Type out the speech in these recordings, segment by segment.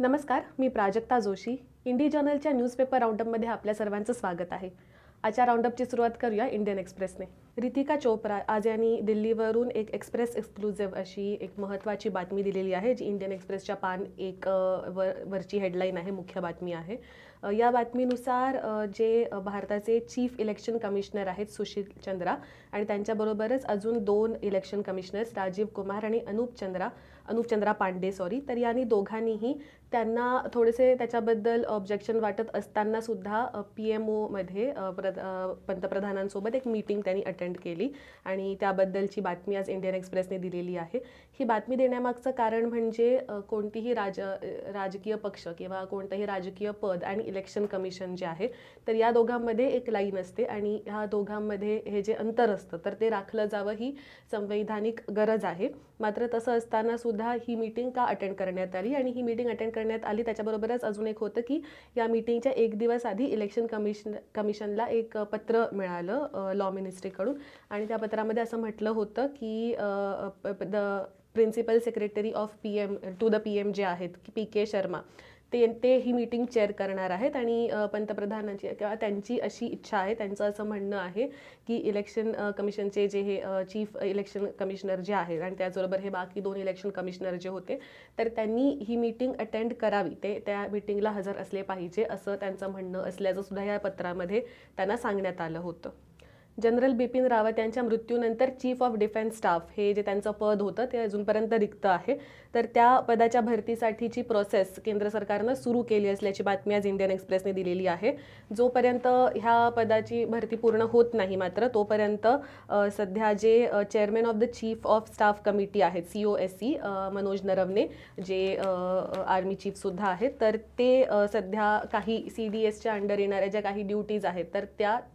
नमस्कार, मी प्राजक्ता जोशी. इंडी जर्नलच्या न्यूजपेपर राऊंडअपमध्ये आपल्या सर्वांचं स्वागत आहे. आजच्या राऊंडअपची सुरुवात करूया इंडियन एक्सप्रेसने. रितिका चोप्रा आज यांनी दिल्लीवरून एक एक्सप्रेस एक्सक्लुझिव्ह अशी एक महत्त्वाची बातमी दिलेली आहे, जी इंडियन एक्सप्रेसच्या पान एक वरची हेडलाईन आहे, मुख्य बातमी आहे. या बातमीनुसार जे भारताचे चीफ इलेक्शन कमिशनर आहेत सुशील चंद्रा आणि त्यांच्याबरोबरच अजून 2 इलेक्शन कमिशनर्स राजीव कुमार आणि अनुप चंद्रा पांडे तर यांनी दोघांनीही त्यांना थोडेसे त्याच्याबद्दल ऑब्जेक्शन वाटत असताना सुद्धा PMOमध्ये पंतप्रधानांसोबत एक मीटिंग त्यांनी अटेंड केली आणि त्याबद्दलची बातमी आज इंडियन एक्सप्रेसने दिलेली आहे. ही बातमी देण्यामागचं कारण म्हणजे कोणतीही राजकीय पक्ष किंवा कोणतंही राजकीय पद आणि इलेक्शन कमिशन जे आहे तर या दोघांमध्ये एक लाईन असते आणि ह्या दोघांमध्ये हे जे अंतर असतं तर ते राखलं जावं ही संवैधानिक गरज आहे. मात्र तसं असताना सुद्धा ही मीटिंग का अटेंड करण्यात आली आणि ही मीटिंग अटेंड करण्यात आली त्याच्याबरोबरच अजून एक होतं की या मीटिंगच्या एक दिवस आधी इलेक्शन कमिशनला एक पत्र मिळालं लॉ मिनिस्ट्रीकडून आणि त्या पत्रामध्ये असं म्हटलं होतं की the principal secretary of to the PM जे आहेत की PK शर्मा ते ही मीटिंग चेअर करणार आहेत आणि पंतप्रधानांची किंवा त्यांची अशी इच्छा आहे, त्यांचं असं म्हणणं आहे की इलेक्शन कमिशनचे जे हे चीफ इलेक्शन कमिशनर जे आहेत आणि त्याचबरोबर हे बाकी 2 इलेक्शन कमिशनर जे होते तर त्यांनी ही मीटिंग अटेंड करावी, ते त्या मीटिंगला हजर असले पाहिजे असं त्यांचं म्हणणं असल्याचं सुद्धा या पत्रामध्ये त्यांना सांगण्यात आलं होतं. जनरल बिपिन रावत यांच्या मृत्यूनंतर चीफ ऑफ डिफेन्स स्टाफ हे जे त्यांचं पद होतं ते अजूनपर्यंत रिक्त आहे, तर त्या पदाच्या भरतीसाठीची प्रोसेस केंद्र सरकारनं सुरू केली असल्याची बातमी आज इंडियन एक्सप्रेसने दिलेली आहे. जोपर्यंत ह्या पदाची भरती पूर्ण होत नाही मात्र तोपर्यंत सध्या जे chairman of the chief of staff committee आहेत COSC मनोज नरवणे जे आर्मी चीफसुद्धा आहेत तर ते सध्या काही CDSच्या अंडर येणाऱ्या ज्या काही ड्युटीज आहेत तर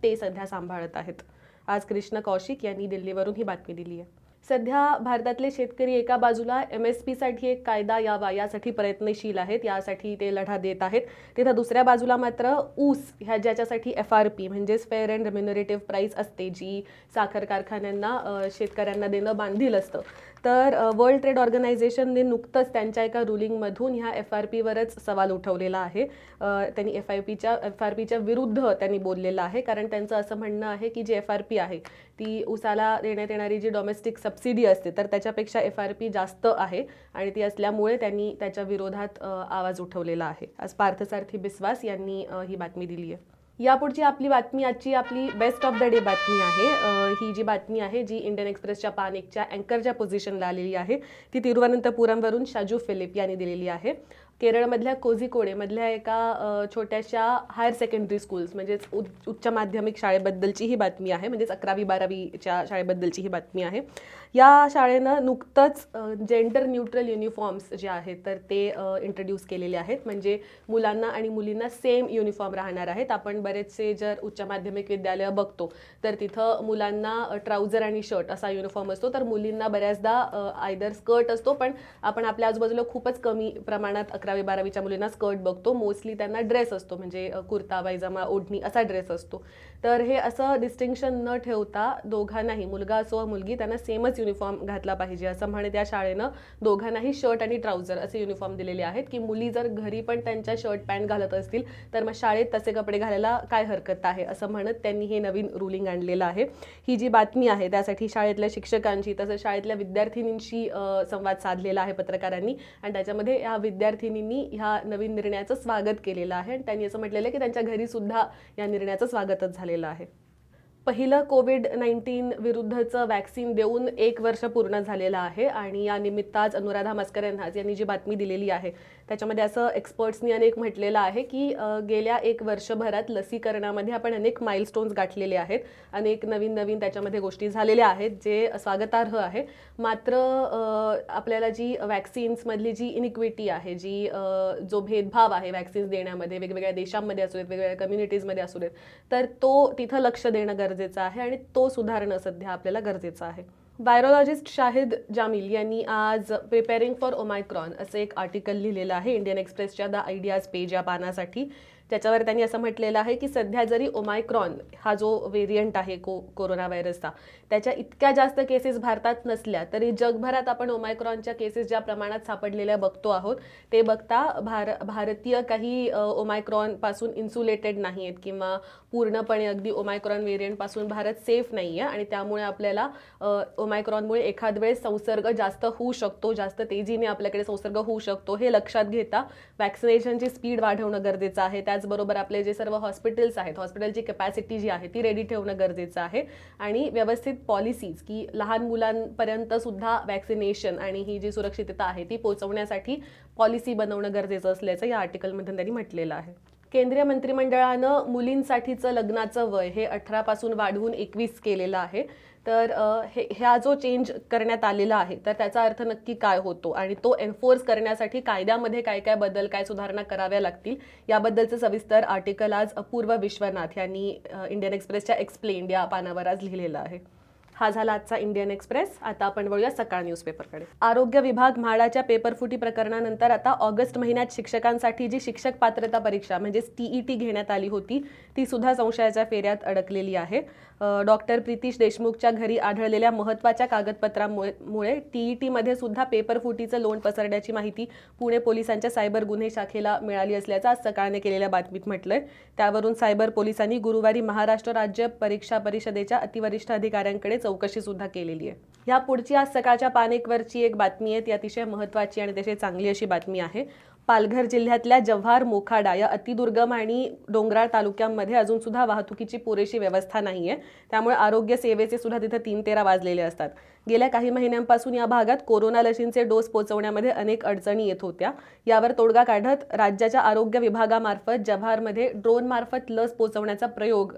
ते सध्या सांभाळत आहेत. आज कृष्ण कौशिक यांनी दिल्लीवरून ही बातमी दिली आहे. सध्या भारतातले शेतकरी एका बाजूला MSPसाठी एक कायदा यावा यासाठी प्रयत्नशील आहेत, यासाठी ते लढा देत आहेत. तिथं दुसऱ्या बाजूला मात्र ऊस ह्या ज्याच्यासाठी FRP म्हणजेच फेअर अँड रेम्युनरेटिव्ह प्राईस असते, जी साखर कारखान्यांना शेतकऱ्यांना देणं बांधील असतं. तर वर्ल्ड ट्रेड ऑर्गनायझेशनने नुकतंच त्यांच्या एका रुलिंगमधून ह्या FRPवरच सवाल उठवलेला आहे. त्यांनी FRPच्या विरुद्ध त्यांनी बोललेलं आहे, कारण त्यांचं असं म्हणणं आहे की जी FRP आहे ती ऊसाला देण्यात येणारी जी डोमेस्टिक सबसिडी असते तर त्याच्यापेक्षा FRP जास्त आहे आणि ती असल्यामुळे त्यांनी त्याच्या विरोधात आवाज उठवलेला आहे. आज पार्थसारथी बिस्वास यांनी ही बातमी दिली आहे. यापुढची आपली बातमी आजची आपली बेस्ट ऑफ द डे बातमी आहे. ही जी बातमी आहे जी इंडियन एक्सप्रेसच्या पान 1च्या अँकरच्या पोझिशनला आलेली आहे ती तिरुवनंतपुरमवरून शाजू फिलिप यांनी दिलेली आहे. केरळमधल्या कोझिकोडेमधल्या एका छोट्याशा हायर सेकंडरी स्कूल्स म्हणजेच उच्च माध्यमिक शाळेबद्दलची ही बातमी आहे, म्हणजेच 11वी-12वीच्या शाळेबद्दलची ही बातमी आहे. या शाळेनं नुकतंच जेंडर न्यूट्रल युनिफॉर्म्स जे आहेत तर ते इंट्रोड्यूस केलेले आहेत, म्हणजे मुलांना आणि मुलींना सेम युनिफॉर्म राहणार आहेत. आपण बरेचसे जर उच्च माध्यमिक विद्यालय बघतो तर तिथं मुलांना ट्राउझर आणि शर्ट असा युनिफॉर्म असतो, तर मुलींना बऱ्याचदा आयदर स्कर्ट असतो, पण आपण आपल्या आजूबाजूला खूपच कमी प्रमाणात 11वी-12वीच्या मुलींना स्कर्ट बघतो. मोस्टली त्यांना ड्रेस असतो, म्हणजे कुर्ता पायजामा ओढणी असा ड्रेस असतो. तर हे असं डिस्टिंक्शन न ठेवता दोघांनाही, मुलगा असो वा मुलगी, त्यांना सेमच युनिफॉर्म घातला पाहिजे असं म्हणे त्या शाळेनं दोघांनाही शर्ट आणि ट्राउझर असे युनिफॉर्म दिलेले आहेत की मुली जर घरी पण त्यांच्या शर्ट पॅन्ट घालत असतील तर मग शाळेत तसे कपडे घालायला काय हरकत आहे असं म्हणत त्यांनी हे नवीन रुलिंग आणलेलं आहे. ही जी बातमी आहे त्यासाठी शाळेतल्या शिक्षकांची तसंच शाळेतल्या विद्यार्थिनींशी संवाद साधलेला आहे पत्रकारांनी आणि त्याच्यामध्ये या विद्यार्थिनींनी ह्या नवीन निर्णयाचं स्वागत केलेलं आहे आणि त्यांनी असं म्हटलेलं आहे की त्यांच्या घरी सुद्धा या निर्णयाचं स्वागतच झालेलं आहे. पहिलं COVID-19 विरुद्धचं वॅक्सिन देऊन 1 वर्ष पूर्ण झालेलं आहे आणि या निमित्त आज अनुराधा मस्करेन्हास यांनी जी बातमी दिलेली आहे त्याच्यामध्ये असं एक्सपर्ट्सनी अनेक म्हटलेलं आहे की गेल्या 1 वर्षभरात लसीकरणामध्ये आपण अनेक माइलस्टोन्स गाठलेले आहेत, अनेक नवीन त्याच्यामध्ये गोष्टी झालेल्या आहेत जे स्वागतार्ह आहे. मात्र आपल्याला जी वॅक्सिन्समधली जी इनिक्विटी आहे, जो भेदभाव आहे वॅक्सिन्स देण्यामध्ये वेगवेगळ्या देशांमध्ये असू देत, वेगवेगळ्या कम्युनिटीजमध्ये असू देत, तर तो तिथं लक्ष देणं गरजेचं आहे आणि तो सुधारणं सध्या आपल्याला गरजेचं आहे. व्हायरोलॉजिस्ट शाहिद जामिल यांनी आज प्रिपेअरिंग फॉर ओमायक्रॉन असं एक आर्टिकल लिहिलेलं आहे इंडियन एक्सप्रेसच्या द आयडियाज पेज या पानासाठी. ज्याच्यावर त्यांनी असं म्हटलेलं आहे की सध्या जरी ओमायक्रॉन हा जो व्हेरियंट आहे कोरोना व्हायरसचा त्याच्या इतक्या जास्त केसेस भारतात नसल्या तरी जगभरात आपण ओमायक्रॉनच्या केसेस ज्या प्रमाणात सापडलेल्या बघतो आहोत ते बघता भारतीय काही ओमायक्रॉन पासून इन्सुलेटेड नाही आहेत किंवा पूर्णपणे अगदी ओमायक्रॉन व्हेरियंट पासून भारत सेफ नाही आहे आणि त्यामुळे आपल्याला ओमायक्रॉनमुळे एखाद वेळेस संसर्ग जास्त होऊ शकतो, जास्त तेजीने आपल्याकडे संसर्ग होऊ शकतो हे लक्षात घेता वॅक्सिनेशनची स्पीड वाढवणं गरजेचं आहे. त्याचबरोबर आपले जे सर्व हॉस्पिटल्स आहेत, हॉस्पिटलची कॅपॅसिटी जी आहे ती रेडी ठेवणं गरजेचं आहे आणि व्यवस्थित पॉलिसीज की लहान मुलांपर्यंत सुद्धा वॅक्सिनेशन आणि ही जी सुरक्षितता आहे ती पोहोचवण्यासाठी पॉलिसी बनवणं गरजेचं असल्याचं या आर्टिकलमध्ये त्यांनी म्हटलेलं आहे. केंद्रीय मंत्रिमंडळानं मुलींसाठीचं लग्नाचं वय हे 18 पासून वाढवून 21 केलेलं आहे. तर हा जो चेंज करण्यात आलेला आहे तर त्याचा अर्थ नक्की काय होतो आणि तो एन्फोर्स करण्यासाठी कायद्यामध्ये काय काय बदल, काय सुधारणा कराव्या लागतील याबद्दलचं सविस्तर आर्टिकल आज अपूर्व विश्वनाथ यांनी इंडियन एक्सप्रेसच्या एक्सप्लेन्ड या पानावर आज लिहिलेलं आहे. हा झाला आजचा इंडियन एक्सप्रेस. आता आपण वळूया सकाळ न्यूजपेपरकडे. आरोग्य विभाग म्हाडाच्या पेपरफुटी प्रकरणानंतर आता ऑगस्ट महिन्यात शिक्षकांसाठी जी शिक्षक पात्रता परीक्षा म्हणजे TET घेण्यात आली होती ती सुद्धा संशयाच्या फेऱ्यात अडकलेली आहे. डॉक्टर प्रितीश देशमुखच्या घरी आढळलेल्या महत्त्वाच्या कागदपत्रांमुळे TET मध्ये सुद्धा पेपरफुटीचं लोण पसरण्याची माहिती पुणे पोलिसांच्या सायबर गुन्हे शाखेला मिळाली असल्याचं आज सकाळने केलेल्या बातमीत म्हटलंय. त्यावरून सायबर पोलिसांनी गुरुवारी महाराष्ट्र राज्य परीक्षा परिषदेच्या अतिवरिष्ठ अधिकाऱ्यांकडे चौकशी सुद्धा केलेली आहे. या पुढची आज सकाळच्या पानेकवरची एक बातमी आहे ती अतिशय महत्त्वाची आणि अतिशय चांगली अशी बातमी आहे. पालघर जिल्ह्यातल्या जव्हार मोखाडा या अतिदुर्गम आणि डोंगराळ तालुक्यांमध्ये अजून सुद्धा वाहतुकीची पुरेशी व्यवस्था नाहीये. त्यामुळे आरोग्य सेवेचे सुद्धा तिथे 3-13 वाजलेले असतात. गेल्या काही महिन्यांपासून या भागात कोरोना लशींचे डोस पोहोचवण्यामध्ये अनेक अडचणी येत होत्या. यावर तोडगा काढत राज्याच्या आरोग्य विभागामार्फत जव्हारमध्ये ड्रोन मार्फत लस पोहोचवण्याचा प्रयोग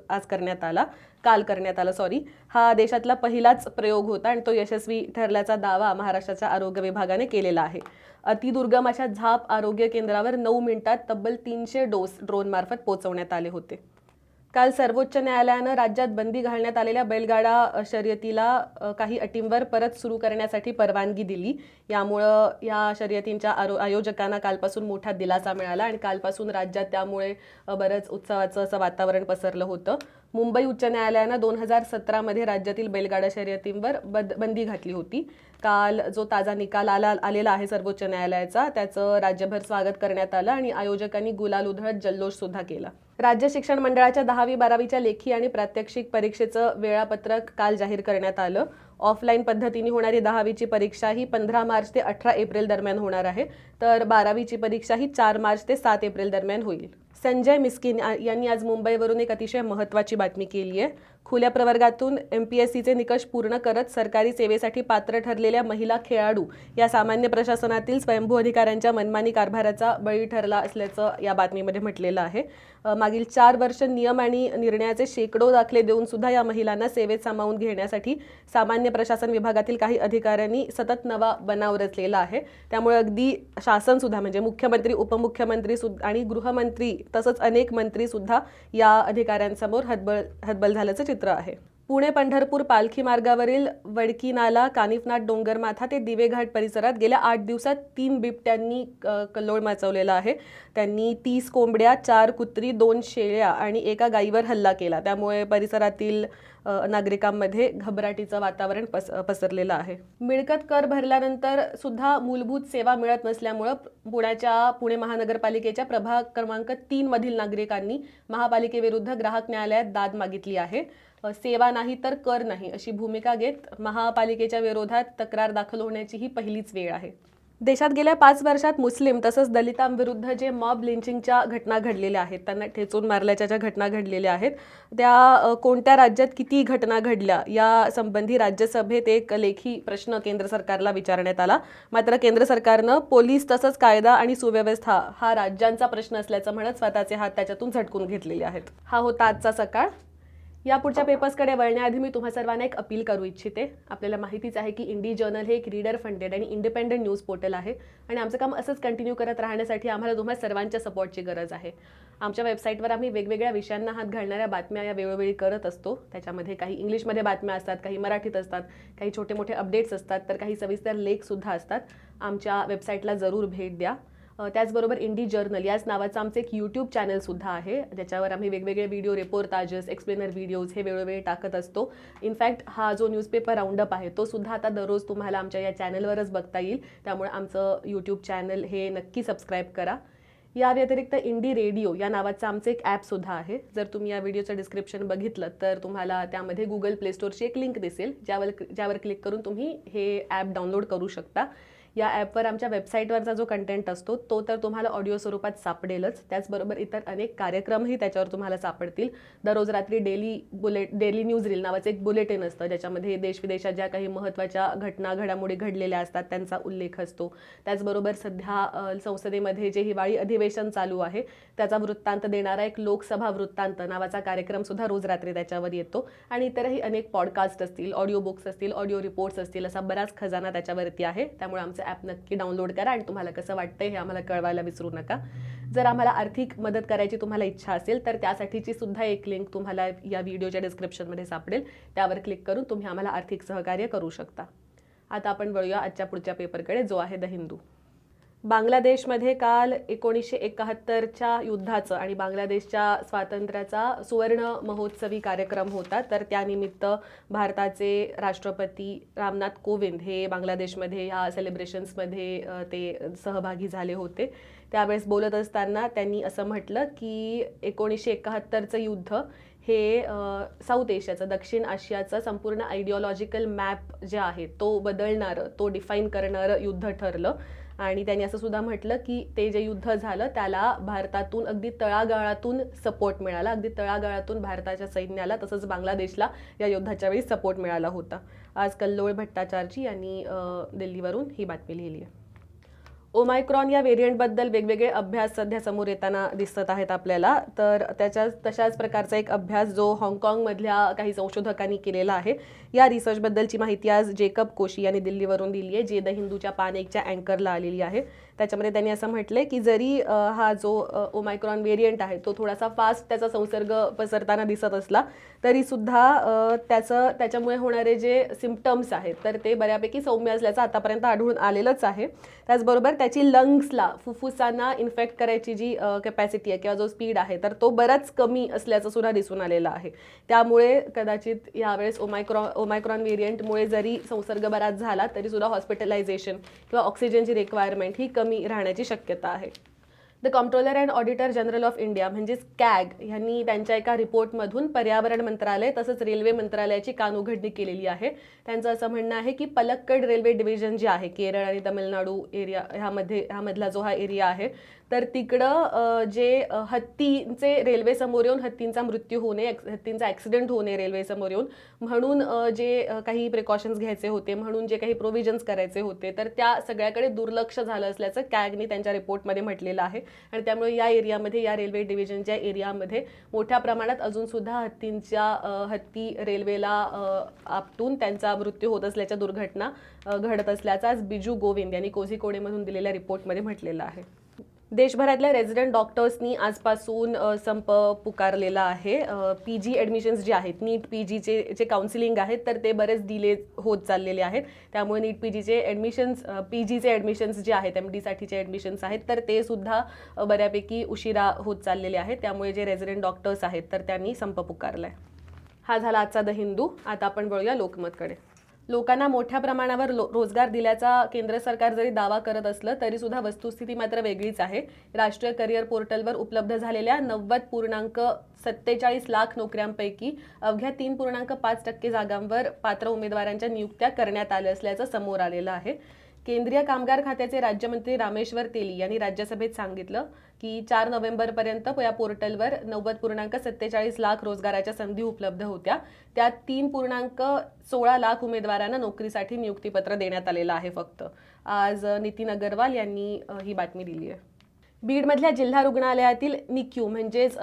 काल करण्यात आला. हा देशातला पहिलाच प्रयोग होता आणि तो यशस्वी ठरल्याचा दावा महाराष्ट्राच्या आरोग्य विभागाने केलेला आहे. अतिदुर्गम अशा झाप आरोग्य केंद्रावर 9 मिनिटात तब्बल 300 डोस ड्रोन मार्फत पोहोचवण्यात आले होते. काल सर्वोच्च न्यायालयानं राज्यात बंदी घालण्यात आलेल्या बैलगाडा शर्यतीला काही अटींवर परत सुरू करण्यासाठी परवानगी दिली. यामुळं या शर्यतींच्या आयोजकांना कालपासून मोठा दिलासा मिळाला आणि कालपासून राज्यात त्यामुळे बरंच उत्सवाचं असं वातावरण पसरलं होतं. मुंबई उच्च न्यायालयानं 2017 मध्ये राज्यातील बैलगाडा शर्यतींवर बंदी घातली होती. काल जो ताजा निकाल आलेला आहे सर्वोच्च न्यायालयाचा त्याचं राज्यभर स्वागत करण्यात आलं आणि आयोजकांनी गुलाल उधळत जल्लोष सुद्धा केला. राज्य शिक्षण मंडळाच्या 10वी-12वीच्या लेखी आणि प्रात्यक्षिक परीक्षेचं वेळापत्रक काल जाहीर करण्यात आलं. ऑफलाईन पद्धतीने होणारी 10वीची परीक्षा ही 15 मार्च ते 18 एप्रिल दरम्यान होणार आहे तर 12वीची परीक्षा ही 4 मार्च ते 7 एप्रिल दरम्यान होईल. संजय मिस्किन यांनी आज मुंबईवरून एक अतिशय महत्त्वाची बातमी केली आहे. खुल्या प्रवर्गातून MPSCचे निकष पूर्ण करत सरकारी सेवेसाठी पात्र ठरलेल्या महिला खेळाडू या सामान्य प्रशासनातील स्वयंभू अधिकाऱ्यांच्या मनमानी कारभाराचा बळी ठरला असल्याचं या बातमीमध्ये म्हटलेलं आहे. मागील 4 वर्ष नियम आणि निर्णयाचे शेकडो दाखले देऊन सुद्धा या महिलांना सेवेत सामावून घेण्यासाठी सामान्य प्रशासन विभागातील काही अधिकाऱ्यांनी सतत नवा बनाव रचलेला आहे. त्यामुळे अगदी शासन सुद्धा म्हणजे मुख्यमंत्री, उपमुख्यमंत्री आणि गृहमंत्री तसंच अनेक मंत्री सुद्धा या अधिकाऱ्यांसमोर हतबल झाल्याचं चित्र आहे. पुणे पंढरपूर पालखी मार्गावरील वडकी नाला, कानिफनाथ डोंगरमाथा ते दिवेघाट परिसरात गेल्या 8 दिवसात 3 बिबट्यांनी कल्लोळ मचवलेला आहे. त्यांनी 30 कोंबड्या, 4 कुत्री, 2 शेळ्या आणि एका गायीवर हल्ला केला. त्यामुळे परिसरातील नागरिकांमध्ये घबराटीचं वातावरण पसरलेलं आहे. मिळकत कर भरल्यानंतर सुद्धा मूलभूत सेवा मिळत नसल्यामुळं पुणे महानगरपालिकेच्या प्रभाग क्रमांक 3 मधील नागरिकांनी महापालिकेविरुद्ध ग्राहक न्यायालयात दाद मागितली आहे. सेवा नाही तर कर नाही अशी भूमिका घेत महापालिकेच्या विरोधात तक्रार दाखल होण्याची ही पहिलीच वेळ आहे. देशात गेल्या 5 वर्षात मुस्लिम तसंच दलितांविरुद्ध जे मॉब लिंचिंगच्या घटना घडलेल्या आहेत, त्यांना ठेचून मारल्याच्या ज्या घटना घडलेल्या आहेत त्या कोणत्या राज्यात किती घटना घडल्या या संबंधी राज्यसभेत एक लेखी प्रश्न केंद्र सरकारला विचारण्यात आला. मात्र केंद्र सरकारनं पोलीस तसंच कायदा आणि सुव्यवस्था हा राज्यांचा प्रश्न असल्याचं म्हणत स्वतःचे हात त्याच्यातून झटकून घेतलेले आहेत. हा होता आजचा सकाळ. या पुढच्या पेपर्सकडे वळण्याआधी मी तुम्हा सर्वांना एक अपील करू इच्छिते. आपल्याला माहितीच आहे की इंडी जर्नल हे एक रीडर फंडेड आणि इंडिपेंडंट न्यूज पोर्टल आहे आणि आमचं काम असंच कंटिन्यू करत राहण्यासाठी आम्हाला तुम्हा सर्वांच्या सपोर्टची गरज आहे. आमच्या वेबसाईटवर आम्ही वेगवेगळ्या विषयांना हात घालणाऱ्या बातम्या या वेळोवेळी करत असतो. त्याच्यामध्ये काही इंग्लिशमध्ये बातम्या असतात, काही मराठीत असतात, काही छोटे मोठे अपडेट्स असतात, तर काही सविस्तर लेखसुद्धा असतात. आमच्या वेबसाईटला जरूर भेट द्या. त्याचबरोबर इंडी जर्नल याच नावाचं आमचं एक यूट्यूब चॅनलसुद्धा आहे, ज्याच्यावर आम्ही वेगवेगळे व्हिडिओ, रिपोर्टाजेस, एक्सप्लेनर व्हिडिओज हे वेळोवेळी टाकत असतो. इनफॅक्ट हा जो न्यूजपेपर राऊंडअप आहे तो सुद्धा आता दररोज तुम्हाला आमच्या या चॅनलवरच बघता येईल. त्यामुळे आमचं यूट्यूब चॅनल हे नक्की सबस्क्राईब करा. या व्यतिरिक्त इंडी रेडिओ या नावाचं आमचं एक ॲपसुद्धा आहे. जर तुम्ही या व्हिडिओचं डिस्क्रिप्शन बघितलं तर तुम्हाला त्यामध्ये गुगल प्ले स्टोअरची एक लिंक दिसेल, ज्यावर क्लिक करून तुम्ही हे ॲप डाउनलोड करू शकता. या ॲपवर आमच्या वेबसाईटवरचा जो कंटेंट असतो तो तर तुम्हाला ऑडिओ स्वरूपात सापडेलच, त्याचबरोबर इतर अनेक कार्यक्रमही त्याच्यावर तुम्हाला सापडतील. दररोज रात्री डेली न्यूज रील नावाचं एक बुलेटिन असतं, ज्याच्यामध्ये देशविदेशात ज्या काही महत्त्वाच्या घटना घडामोडी घडलेल्या असतात त्यांचा उल्लेख असतो. त्याचबरोबर सध्या संसदेमध्ये जे हिवाळी अधिवेशन चालू आहे त्याचा वृत्तांत देणारा एक लोकसभा वृत्तांत नावाचा कार्यक्रमसुद्धा रोज रात्री त्याच्यावर येतो. आणि इतरही अनेक पॉडकास्ट असतील, ऑडिओ बुक्स असतील, ऑडिओ रिपोर्ट्स असतील, असा बराच खजाना त्याच्यावरती आहे. त्यामुळे आमचं ॲप नक्की डाउनलोड करा आणि तुम्हाला कसं वाटतंय हे आम्हाला कळवायला विसरू नका. जर आम्हाला आर्थिक मदत करायची तुम्हाला इच्छा असेल तर त्यासाठीची सुद्धा एक लिंक तुम्हाला या व्हिडिओच्या डिस्क्रिप्शनमध्ये सापडेल. त्यावर क्लिक करून तुम्ही आम्हाला आर्थिक सहकार्य करू शकता. आता आपण वळूया आजच्या पुढच्या पेपरकडे, जो आहे द हिंदू. बांगलादेशमध्ये काल 1971च्या युद्धाचं आणि बांगलादेशच्या स्वातंत्र्याचा सुवर्ण महोत्सवी कार्यक्रम होता. तर त्यानिमित्त भारताचे राष्ट्रपती रामनाथ कोविंद हे बांगलादेशमध्ये ह्या सेलिब्रेशन्समध्ये ते सहभागी झाले होते. त्यावेळेस बोलत असताना त्यांनी असं म्हटलं की 1971चं युद्ध हे साऊथ एशियाचं, दक्षिण आशियाचं संपूर्ण आयडिओलॉजिकल मॅप जे आहे तो बदलणारं, तो डिफाईन करणारं युद्ध ठरलं. आणि त्यांनी असं सुद्धा म्हटलं की ते जे युद्ध झालं त्याला भारतातून अगदी तळागाळातून सपोर्ट मिळाला, अगदी तळागाळातून भारताच्या सैन्याला तसंच बांगलादेशला या युद्धाच्या वेळी सपोर्ट मिळाला होता. आज कल्लोळ भट्टाचार्जी यांनी दिल्लीवरून ही बातमी लिहिली आहे. ओमायक्रॉन या व्हेरियंटबद्दल वेगवेगळे अभ्यास सध्या समोर येताना दिसत आहेत आपल्याला. तर तशाच प्रकारचा एक अभ्यास जो हाँगकाँगमधल्या काही संशोधकांनी केलेला आहे. या रिसर्चबद्दलची माहिती आज जेकब कोशी यांनी दिल्लीवरून दिली आहे, जी द हिंदूच्या पान 1च्या अँकरला आलेली आहे. त्याच्यामध्ये त्यांनी असं म्हटलंय की जरी हा जो ओमायक्रॉन व्हेरियंट आहे तो थोडासा फास्ट त्याचा संसर्ग पसरताना दिसत असला तरी सुद्धा त्याच्यामुळे होणारे जे सिम्पटम्स आहेत तर ते बऱ्यापैकी सौम्य असल्याचं आतापर्यंत आढळून आलेलंच आहे. त्याचबरोबर त्याची लंग्सला, फुफ्फुसांना इन्फेक्ट करायची जी कॅपॅसिटी आहे किंवा जो स्पीड आहे तर तो बराच कमी असल्याचं सुद्धा दिसून आलेलं आहे. त्यामुळे कदाचित यावेळेस ओमायक्रॉन व्हेरियंटमुळे जरी संसर्ग बराच झाला तरी सुद्धा हॉस्पिटलायझेशन किंवा ऑक्सिजनची रिक्वायरमेंट ही कमी राहण्याची शक्यता आहे. The comptroller and auditor general of India म्हणजेच कॅग यांनी त्यांच्या एका रिपोर्टमधून पर्यावरण मंत्रालय तसंच रेल्वे मंत्रालयाची कानउघडणी केलेली आहे. त्यांचं असं म्हणणं आहे की पलक्कड रेल्वे डिव्हिजन जे आहे केरळ आणि तमिळनाडू एरिया ह्यामधला जो हा एरिया आहे तर तिकडं जे हत्तींचे रेल्वे समोर येऊन हत्तींचा मृत्यू होऊ नये, हत्तींचा ॲक्सिडेंट होऊ नये रेल्वे समोर येऊन म्हणून जे काही प्रिकॉशन्स घ्यायचे होते, म्हणून जे काही प्रोव्हिजन्स करायचे होते तर त्या सगळ्याकडे दुर्लक्ष झालं असल्याचं कॅगनी त्यांच्या रिपोर्टमध्ये म्हटलेलं आहे. आणि त्यामुळे या एरियामध्ये, या रेल्वे डिव्हिजनच्या एरियामध्ये मोठ्या प्रमाणात अजूनसुद्धा हत्ती रेल्वेला आपटून त्यांचा मृत्यू होत असल्याच्या दुर्घटना घडत असल्याचा आज बिजू गोविंद यांनी कोझिकोडेमधून दिलेल्या रिपोर्टमध्ये म्हटलेलं आहे. देशभरातल्या रेझिडेंट डॉक्टर्सनी आजपासून संप पुकारलेला आहे. PG ॲडमिशन्स जे आहेत, नीट PGचे जे काउन्सिलिंग आहेत तर ते बरेच डिले होत चाललेले आहेत. त्यामुळे नीट PGचे ॲडमिशन्स जे आहेत, MD साठीचे ॲडमिशन्स आहेत तर ते सुद्धा बऱ्यापैकी उशिरा होत चाललेले आहेत. त्यामुळे जे रेझिडेंट डॉक्टर्स आहेत तर त्यांनी संप पुकारलाय. हा झाला आजचा द हिंदू. आता आपण वळूया लोकमतकडे. लोकांना मोठ्या प्रमाणावर रोजगार दिल्याचा केंद्र सरकार जरी दावा करत असलं तरी सुद्धा वस्तुस्थिती मात्र वेगळीच आहे. राष्ट्रीय करिअर पोर्टलवर उपलब्ध झालेल्या 90.47 लाख नोकऱ्यांपैकी अवघ्या 3.5% जागांवर पात्र उमेदवारांच्या नियुक्त्या करण्यात आल्या असल्याचं समोर आलेलं आहे. केंद्रीय कामगार खात्याचे राज्यमंत्री रामेश्वर तेली यांनी राज्यसभेत सांगितलं की 4 नोव्हेंबरपर्यंत या पोर्टलवर 90.47 लाख रोजगाराच्या संधी उपलब्ध होत्या. त्यात 3.16 लाख उमेदवारांना नोकरीसाठी नियुक्तीपत्र देण्यात आलेलं आहे फक्त. आज नितीन अगरवाल यांनी ही बातमी दिली आहे. बीडमधल्या जिल्हा रुग्णालयातील निक्यू म्हणजेच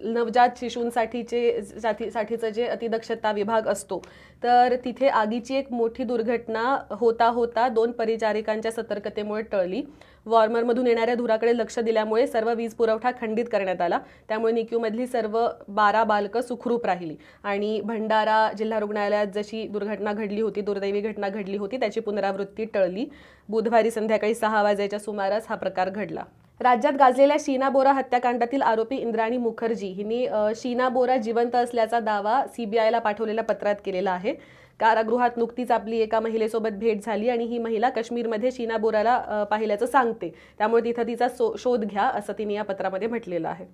नवजात साठीचं जे अतिदक्षता विभाग असतो, तर तिथे आगीची एक मोठी दुर्घटना होता दोन परिचारिकांच्या सतर्कतेमुळे टळली. वॉर्मरमधून येणाऱ्या धुराकडे लक्ष दिल्यामुळे सर्व वीज पुरवठा खंडित करण्यात आला. त्यामुळे निक्यूमधली सर्व 12 बालकं सुखरूप राहिली आणि भंडारा जिल्हा रुग्णालयात जशी दुर्दैवी घटना घडली होती त्याची पुनरावृत्ती टळली. बुधवारी संध्याकाळी 6 वाजेच्या सुमारास हा प्रकार घडला. राज्यात गाजलेल्या शीना बोरा हत्याकांडातील आरोपी इंद्राणी मुखर्जी हिने शीना बोरा जिवंत असल्याचा दावा सीबीआयला पाठवलेल्या पत्रात केलेला आहे. कारागृहात नुकतीच आपली एका महिलेसोबत भेट झाली आणि ही महिला काश्मीरमध्ये शीना बोराला पाहिल्याचं सांगते. त्यामुळे तिथं तिचा शोध घ्या असं तिने या पत्रामध्ये म्हटलेलं आहे.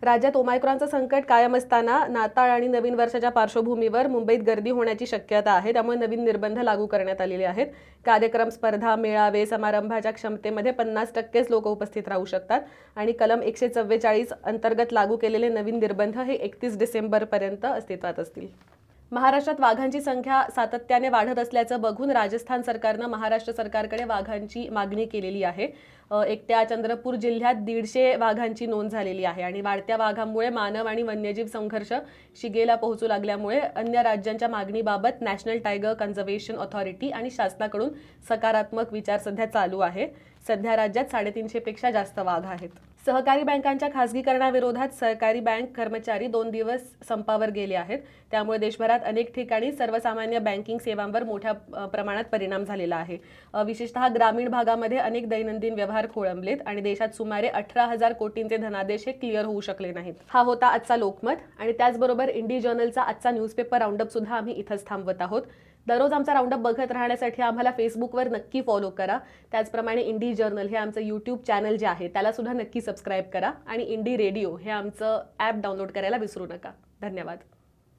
राज्यात ओमायक्रॉनचं संकट कायम असताना नाताळ आणि नवीन वर्षाच्या पार्श्वभूमीवर मुंबईत गर्दी होण्याची शक्यता आहे. त्यामुळे नवीन निर्बंध लागू करण्यात आलेले आहेत. कार्यक्रम, स्पर्धा, मेळावे, समारंभाच्या क्षमतेमध्ये 50%च लोक उपस्थित राहू शकतात आणि कलम 144 अंतर्गत लागू केलेले नवीन निर्बंध हे 31 डिसेंबरपर्यंत अस्तित्वात असतील. महाराष्ट्रात वाघांची संख्या सातत्याने वाढत असल्याचं बघून राजस्थान सरकारनं महाराष्ट्र सरकारकडे वाघांची मागणी केलेली आहे. एकट्या चंद्रपूर जिल्ह्यात 150 वाघांची नोंद झालेली आहे आणि वाढत्या वाघांमुळे मानव आणि वन्यजीव संघर्ष शिगेला पोहोचू लागल्यामुळे अन्य राज्यांच्या मागणीबाबत नॅशनल टायगर कन्झर्वेशन ऑथॉरिटी आणि शासनाकडून सकारात्मक विचार सध्या चालू आहे. सध्या राज्यात 350 पेक्षा जास्त वाघ आहेत. सहकारी बँकांच्या खासगीकरणाविरोधात सहकारी बँक कर्मचारी 2 दिवस संपावर गेले आहेत. त्यामुळे देशभरात अनेक ठिकाणी सर्वसामान्य बँकिंग सेवांवर मोठ्या प्रमाणात परिणाम झालेला आहे. विशेषतः ग्रामीण भागामध्ये अनेक दैनंदिन व्यवहार खोळंबलेत आणि देशात सुमारे 18,000 कोटींचे धनादेश हे क्लिअर होऊ शकले नाहीत. हा होता आजचा लोकमत आणि त्याचबरोबर इंडी जर्नलचा आजचा न्यूजपेपर राऊंडअप सुद्धा आम्ही इथंच थांबवत आहोत. दररोज आमचा राऊंडअप बघत राहण्यासाठी आम्हाला फेसबुकवर नक्की फॉलो करा. त्याचप्रमाणे इंडी जर्नल हे आमचं यूट्यूब चॅनल जे आहे त्याला सुद्धा नक्की सबस्क्राईब करा आणि इंडी रेडिओ हे आमचं ॲप डाउनलोड करायला विसरू नका. धन्यवाद.